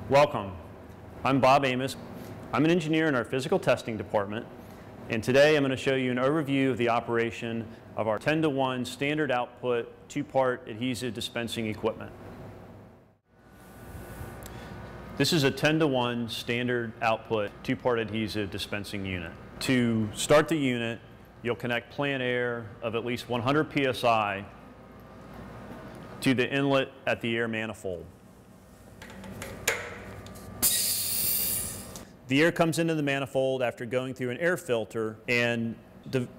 Welcome. I'm Bob Amos. I'm an engineer in our physical testing department, and today I'm going to show you an overview of the operation of our 10-to-1 standard output two-part adhesive dispensing equipment. This is a 10-to-1 standard output two-part adhesive dispensing unit. To start the unit, you'll connect plant air of at least 100 psi to the inlet at the air manifold. The air comes into the manifold after going through an air filter and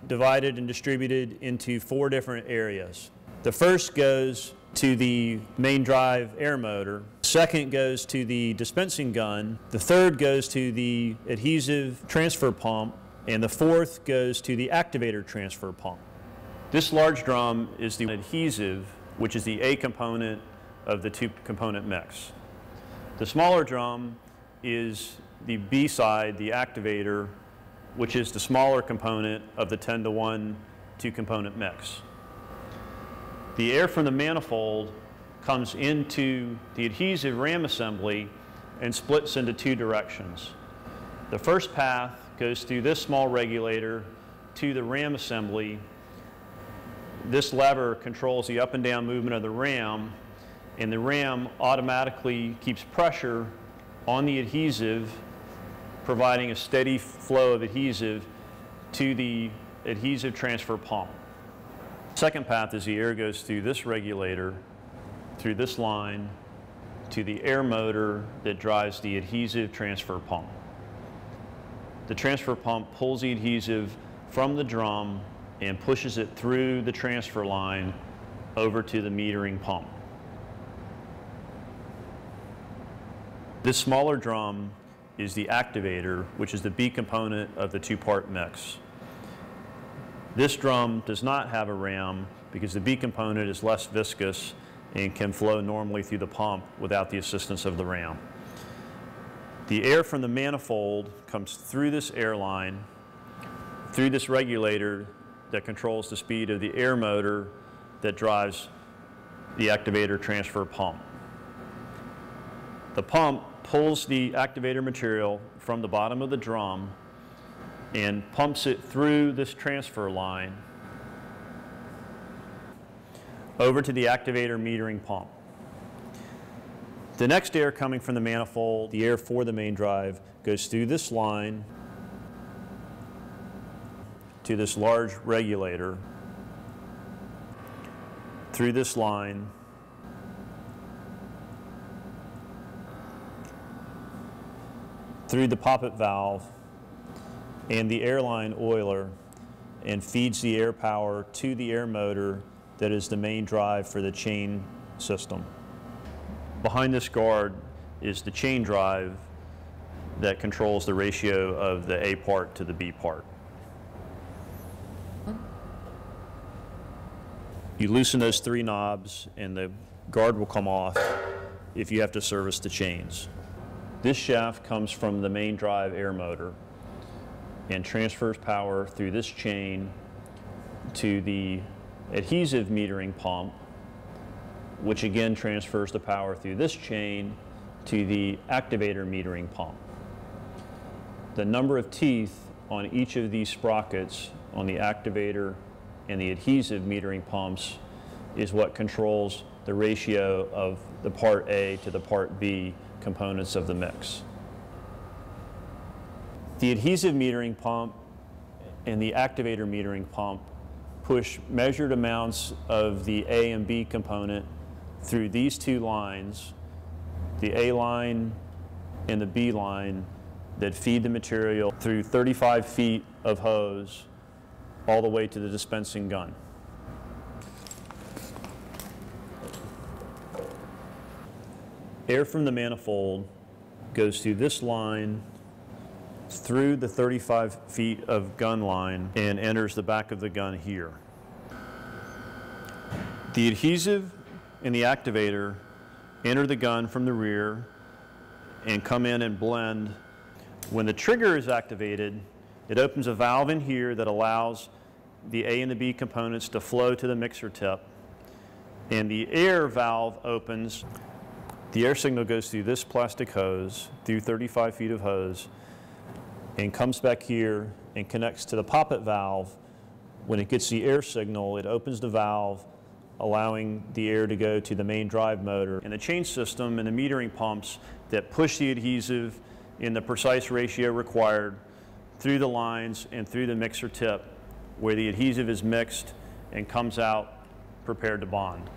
divided and distributed into 4 different areas. The first goes to the main drive air motor. The second goes to the dispensing gun. The third goes to the adhesive transfer pump. And the fourth goes to the activator transfer pump. This large drum is the adhesive, which is the A component of the two-component mix. The smaller drum is the B side, the activator, which is the smaller component of the 10-to-1 two-component mix. The air from the manifold comes into the adhesive ram assembly and splits into 2 directions. The first path goes through this small regulator to the ram assembly. This lever controls the up and down movement of the ram, and the ram automatically keeps pressure on the adhesive, providing a steady flow of adhesive to the adhesive transfer pump. Second path is the air goes through this regulator, through this line, to the air motor that drives the adhesive transfer pump. The transfer pump pulls the adhesive from the drum and pushes it through the transfer line over to the metering pump. This smaller drum is the activator, which is the B component of the two-part mix. This drum does not have a ram because the B component is less viscous and can flow normally through the pump without the assistance of the ram. The air from the manifold comes through this air line, through this regulator that controls the speed of the air motor that drives the activator transfer pump. The pump pulls the activator material from the bottom of the drum and pumps it through this transfer line over to the activator metering pump. The next air coming from the manifold, the air for the main drive, goes through this line to this large regulator, through this line, through the poppet valve and the airline oiler, and feeds the air power to the air motor that is the main drive for the chain system. Behind this guard is the chain drive that controls the ratio of the A part to the B part. You loosen those 3 knobs and the guard will come off if you have to service the chains. This shaft comes from the main drive air motor and transfers power through this chain to the adhesive metering pump, which again transfers the power through this chain to the activator metering pump. The number of teeth on each of these sprockets on the activator and the adhesive metering pumps is what controls the ratio of the part A to the part B components of the mix. The adhesive metering pump and the activator metering pump push measured amounts of the A and B component through these 2 lines, the A line and the B line, that feed the material through 35 feet of hose all the way to the dispensing gun. Air from the manifold goes through this line, through the 35 feet of gun line, and enters the back of the gun here. The adhesive and the activator enter the gun from the rear and come in and blend. When the trigger is activated, it opens a valve in here that allows the A and the B components to flow to the mixer tip, and the air valve opens The air signal goes through this plastic hose, through 35 feet of hose, and comes back here and connects to the poppet valve. When it gets the air signal, it opens the valve, allowing the air to go to the main drive motor. And the change system and the metering pumps that push the adhesive in the precise ratio required through the lines and through the mixer tip, where the adhesive is mixed and comes out prepared to bond.